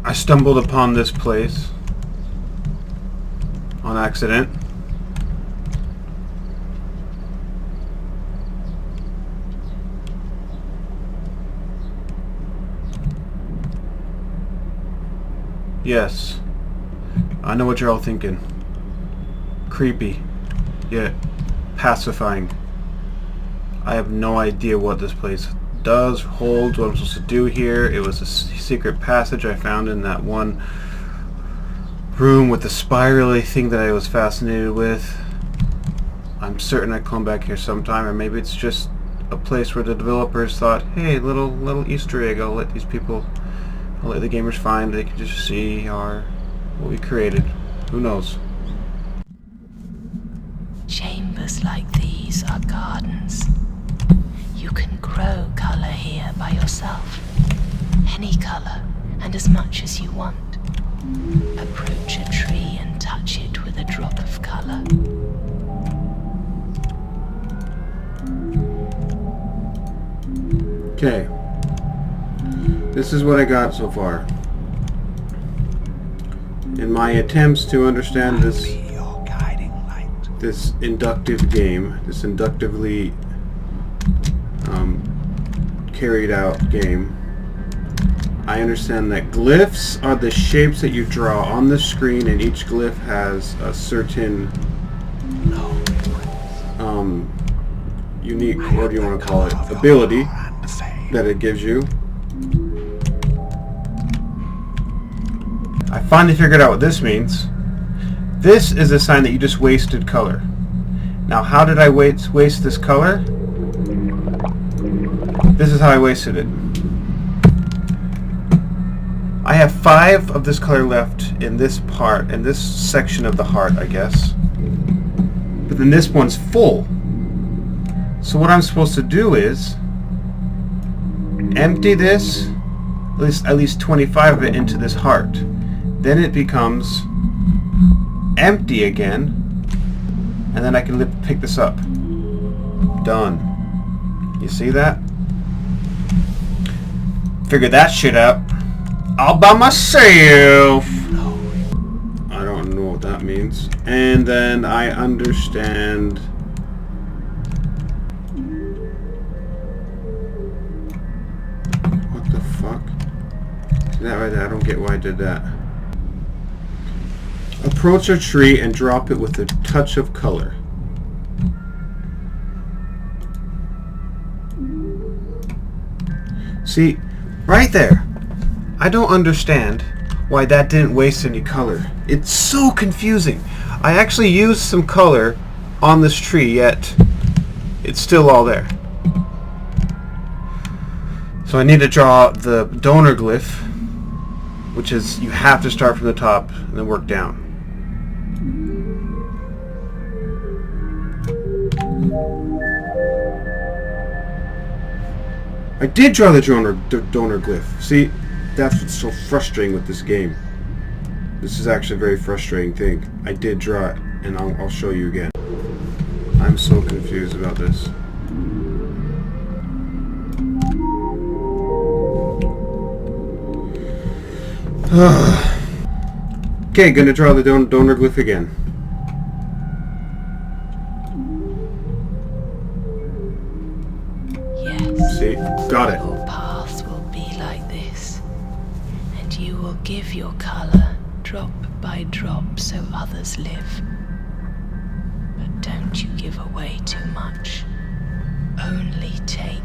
I stumbled upon this place on accident. Yes, I know what you're all thinking. Creepy, yet pacifying. I have no idea what this place does, holds, what I'm supposed to do here. It was a secret passage I found in that one room with the spirally thing that I was fascinated with. I'm certain I'd come back here sometime, or maybe it's just a place where the developers thought, hey, little Easter egg, I'll let the gamers find. They can just see what we created. Who knows? Chambers like these are gardens. You can grow color here by yourself. Any color, and as much as you want. Approach a tree and touch it with a drop of color. Okay. This is what I got so far. In my attempts to understand this inductive game, this inductively carried out game, I understand that glyphs are the shapes that you draw on the screen, and each glyph has a certain unique, what do you want to call it, ability that it gives you. I finally figured out what this means. This is a sign that you just wasted color. Now, how did I waste this color? This is how I wasted it. I have 5 of this color left in this part, in this section of the heart, I guess. But then this one's full. So what I'm supposed to do is empty this, at least 25 of it, into this heart. Then it becomes empty again, and then I can pick this up. Done. You see that? Figure that shit out all by myself. I don't know what that means. And then I understand. What the fuck? See that right there? I don't get why I did that. Approach a tree and drop it with a touch of color. See, right there. I don't understand why that didn't waste any color. It's so confusing. I actually used some color on this tree, yet it's still all there. So I need to draw the donor glyph, which is you have to start from the top and then work down. I did draw the donor glyph. See, that's what's so frustrating with this game. This is actually a very frustrating thing. I did draw it, and I'll show you again. I'm so confused about this. Okay, gonna draw the donor glyph again. Yes. See, got it. Your path will be like this, and you will give your color drop by drop so others live. But don't you give away too much. Only take.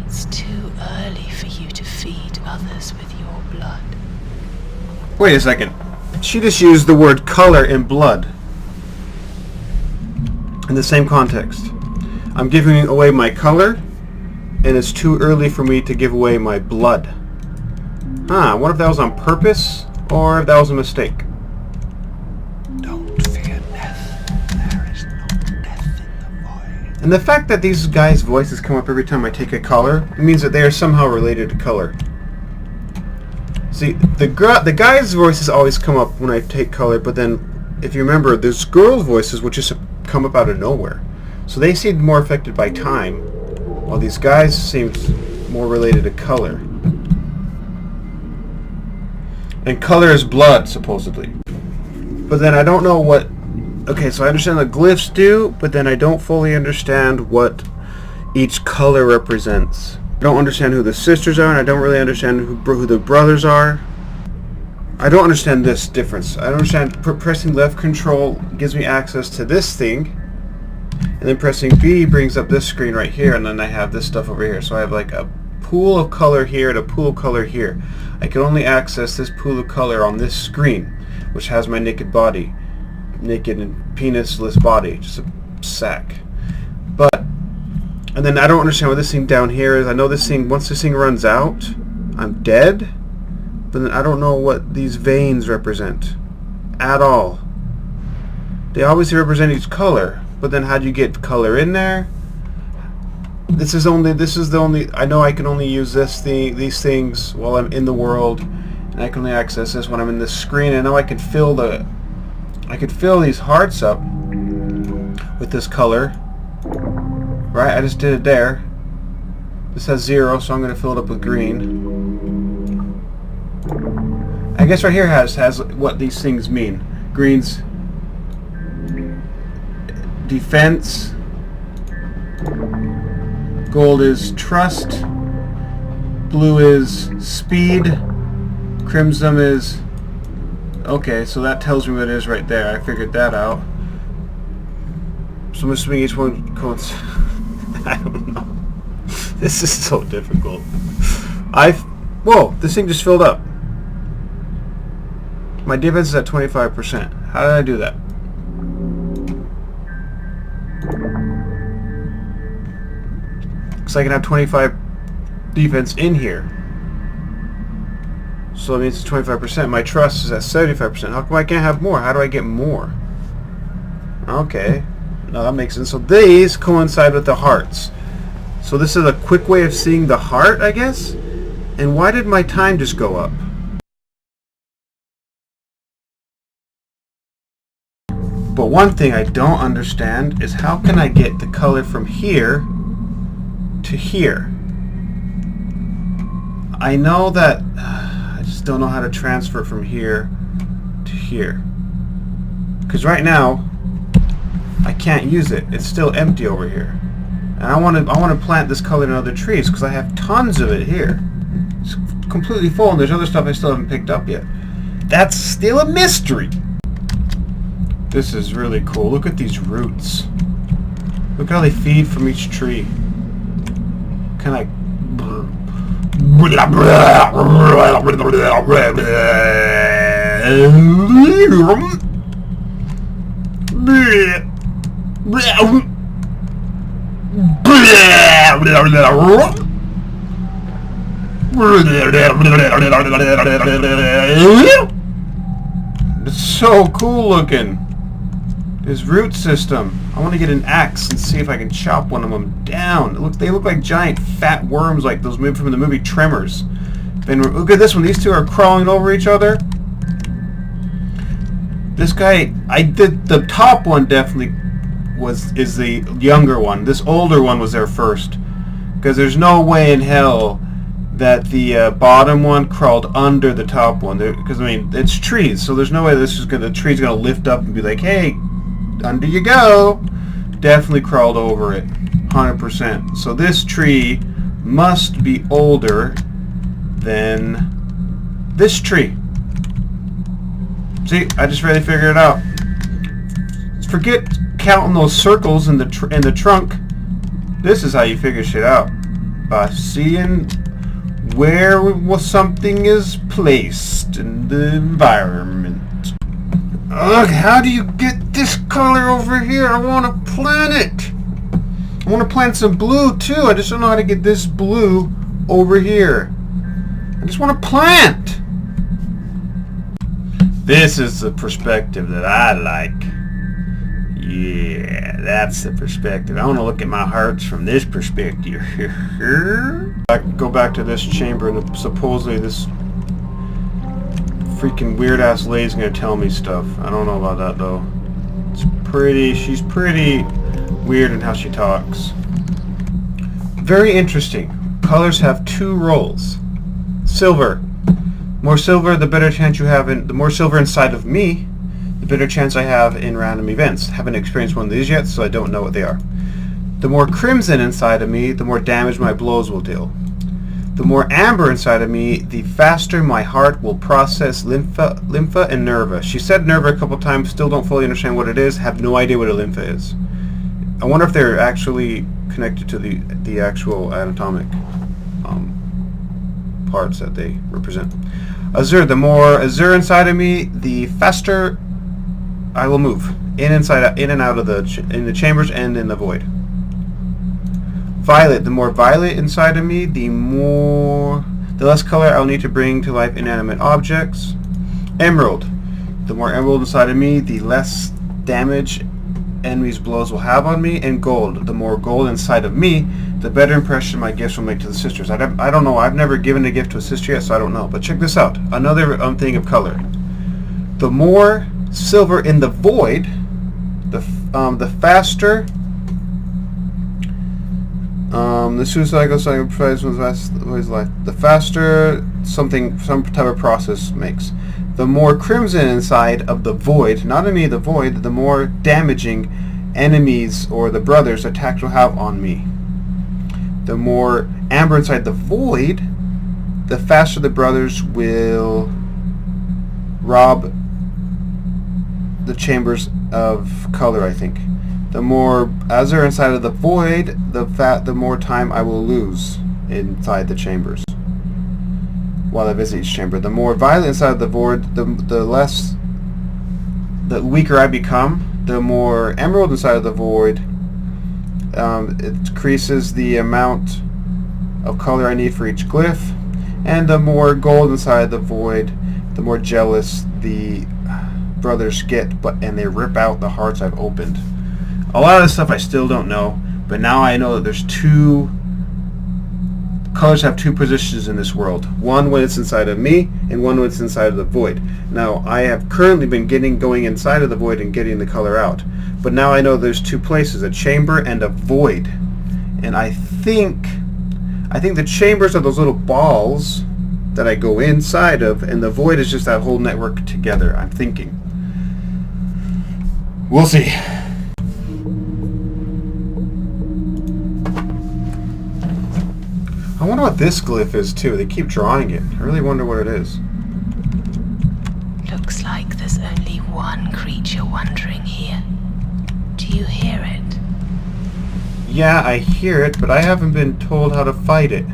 It's too early for you to feed others with your blood. Wait a second. She just used the word color and blood in the same context. I'm giving away my color, and it's too early for me to give away my blood. Huh, what if that was on purpose, or if that was a mistake? Don't fear death. There is no death in the void. And the fact that these guys' voices come up every time I take a color, it means that they are somehow related to color. See, the guy's voices always come up when I take color, but then, if you remember, there's girls' voices which just come up out of nowhere. So they seem more affected by time, while these guys seem more related to color. And color is blood, supposedly. But then I don't know what... Okay, so I understand what glyphs do, but then I don't fully understand what each color represents. I don't understand who the sisters are, and I don't really understand who the brothers are. I don't understand this difference. I don't understand pressing left control gives me access to this thing, and then pressing B brings up this screen right here, and then I have this stuff over here. So I have like a pool of color here and a pool of color here. I can only access this pool of color on this screen, which has my naked body. Naked and penisless body. Just a sack. But, and then I don't understand what this thing down here is. I know this thing, once this thing runs out, I'm dead. But then I don't know what these veins represent. At all. They obviously represent each color. But then how do you get color in there? This is the only, I know I can only use these things while I'm in the world, and I can only access this when I'm in this screen. I know I can fill these hearts up with this color. Right, I just did it there. This has 0, so I'm going to fill it up with green. I guess right here has what these things mean. Green's defense. Gold is trust. Blue is speed. Crimson is... Okay, so that tells me what it is right there. I figured that out. So I'm assuming each one coincides. I don't know. This is so difficult. Whoa, this thing just filled up. My defense is at 25%. How did I do that? So I can have 25 defense in here. So it means it's 25%. My trust is at 75%. How come I can't have more? How do I get more? Okay. No, that makes sense. So these coincide with the hearts. So this is a quick way of seeing the heart, I guess? And why did my time just go up? But one thing I don't understand is how can I get the color from here to here? I know that I just don't know how to transfer from here to here. Because right now I can't use it. It's still empty over here. And I want to plant this color in other trees because I have tons of it here. It's completely full, and there's other stuff I still haven't picked up yet. That's still a mystery. This is really cool. Look at these roots. Look how they feed from each tree. Can I... It's so cool looking. This root system. I want to get an axe and see if I can chop one of them down. They look like giant fat worms, like those from the movie Tremors. And look at this one. These two are crawling over each other. This guy, the top one definitely is the younger one. This older one was there first, because there's no way in hell that the bottom one crawled under the top one. Because I mean, it's trees, so there's no way the tree's gonna lift up and be like, "Hey, under you go." Definitely crawled over it, 100%. So this tree must be older than this tree. See, I just really figured it out. Forget counting those circles in the trunk. This is how you figure shit out, by seeing where something is placed in the environment. Ugh, how do you get this color over here? I want to plant it. I want to plant some blue too. I just don't know how to get this blue over here. I just want to plant. This is the perspective that I like. Yeah, that's the perspective. I want to look at my hearts from this perspective. I go back to this chamber, and supposedly this freaking weird ass lady's gonna tell me stuff. I don't know about that though. She's pretty weird in how she talks. Very interesting. Colors have two roles. Silver. More silver, the better chance you have the more silver inside of me, the better chance I have in random events. Haven't experienced one of these yet, so I don't know what they are. The more crimson inside of me, the more damage my blows will deal. The more amber inside of me, the faster my heart will process lympha and nerva. She said nerva a couple times, still don't fully understand what it is, have no idea what a lympha is. I wonder if they're actually connected to the actual anatomic parts that they represent. Azure, the more azure inside of me, the faster I will move in and out of in the chambers and in the void. Violet, the more violet inside of me, the less color I'll need to bring to life inanimate objects. Emerald, the more emerald inside of me, the less damage enemies' blows will have on me. And gold, the more gold inside of me, the better impression my gifts will make to the sisters. I don't know. I've never given a gift to a sister yet, so I don't know. But check this out. Another thing of color. The more silver in the void, the faster. The suicidal cycle provides one's life. The faster some type of process makes. The more crimson inside of the void, not only the void, the more damaging enemies or the brothers' attacks will have on me. The more amber inside the void, the faster the brothers will rob the chambers of color, I think. The more azure inside of the void, the more time I will lose inside the chambers while I visit each chamber. The more violet inside of the void, the weaker I become. The more emerald inside of the void, it increases the amount of color I need for each glyph. And the more gold inside the void, the more jealous the brothers get, and they rip out the hearts I've opened. A lot of this stuff I still don't know, but now I know that there's two colors have two positions in this world. One when it's inside of me, and one when it's inside of the void. Now, I have currently been going inside of the void and getting the color out. But now I know there's two places, a chamber and a void. And I think the chambers are those little balls that I go inside of, and the void is just that whole network together, I'm thinking. We'll see. I wonder what this glyph is too. They keep drawing it. I really wonder what it is. Looks like there's only one creature wandering here. Do you hear it? Yeah, I hear it, but I haven't been told how to fight it.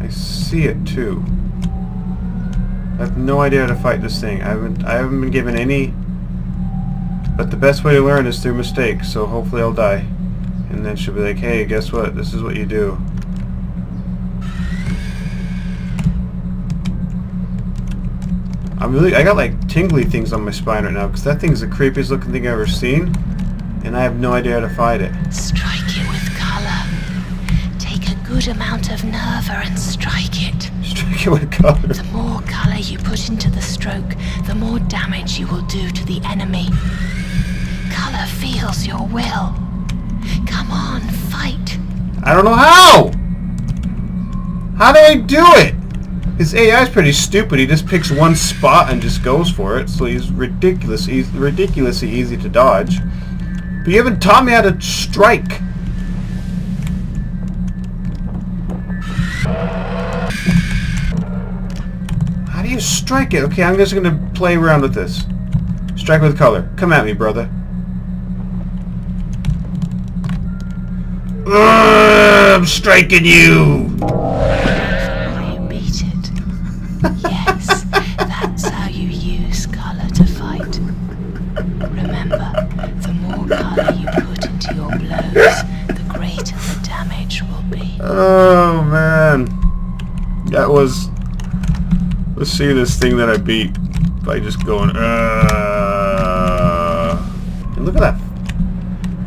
I see it too. I have no idea how to fight this thing. I haven't been given any. But the best way to learn is through mistakes, so hopefully I'll die. And then she'll be like, hey, guess what? This is what you do. I got like tingly things on my spine right now, because that thing's the creepiest looking thing I've ever seen. And I have no idea how to fight it. Strike it with color. Take a good amount of Nerva and strike it. Strike it with color. The more color you put into the stroke, the more damage you will do to the enemy. Color feels your will. Come on, fight. I don't know how! How do I do it? His AI is pretty stupid. He just picks one spot and just goes for it, so he's ridiculously easy to dodge. But you haven't taught me how to strike. How do you strike it? Okay, I'm just going to play around with this. Strike with color. Come at me, brother. I'm striking you! You beat it. Yes, that's how you use color to fight. Remember, the more color you put into your blows, the greater the damage will be. Oh, man. That was... Let's see this thing that I beat by just going, And look at that.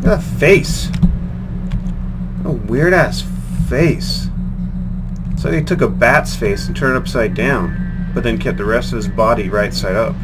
Look at that face. What a weird-ass face. It's like they took a bat's face and turned it upside down, but then kept the rest of his body right side up.